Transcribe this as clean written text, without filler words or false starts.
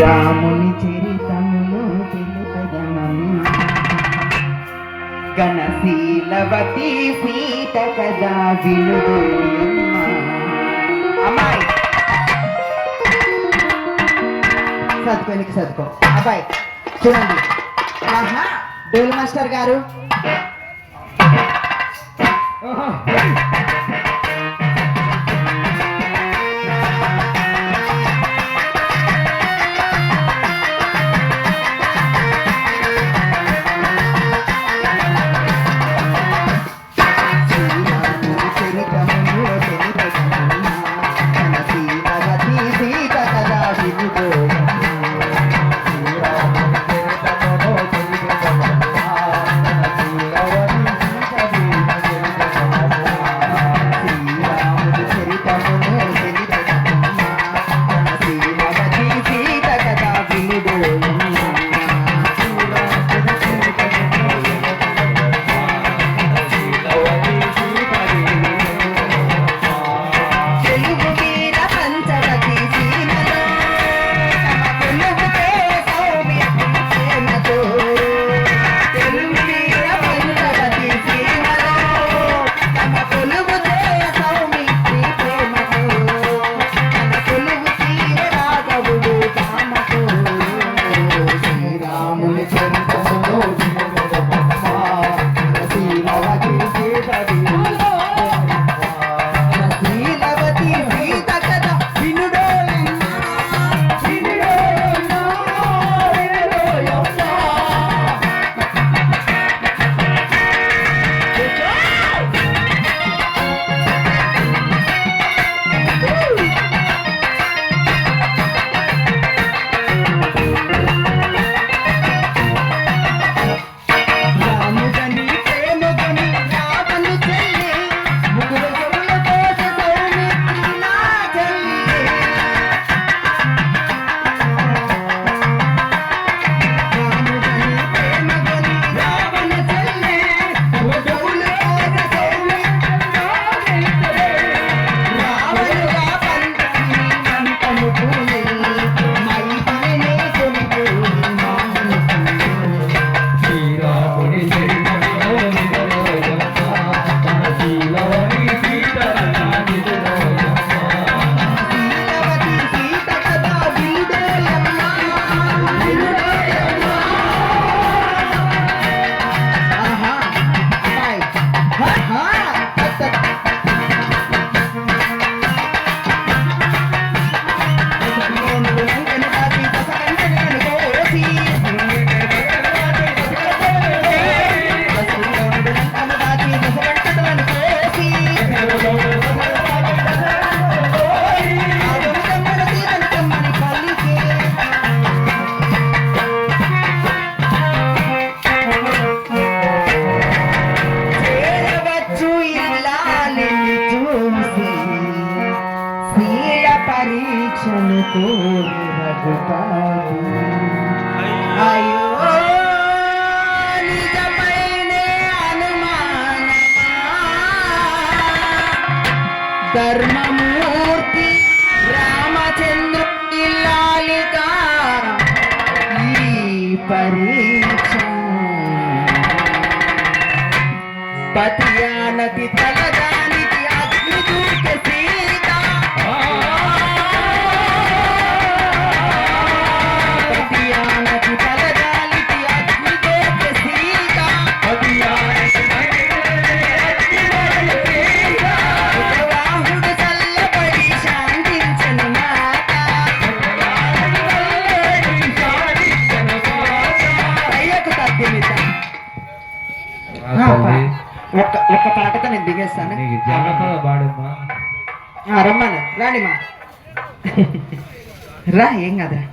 శ్రీరాముని చరితమును తెలుపదమమ్మ గణశీలవతి సీత కదా వినుదోయమ్మ. అమ్మాయి చదువుకో అబ్బాయి చూడండి. ఆహా డోల్ మాస్టర్ గారు పరీక్షను కోరి రఘుపతి అయ్యో నిజమైనే అనుమానమా ధర్మమూర్తి రామచంద్రుడి లాలిక ఈ పరీక్ష పతియానది తలదానికి అగ్ని దూకే సీత పతియానది తలదానికి అగ్ని దూకే సీత రాహుడు చల్లబడి శాంతించను మాత అయ్యకు తగ్గిమిత ఒక్క పాటతో నేను దిగేస్తాను. రమ్మను రాణిమా రా ఏం కాదురా.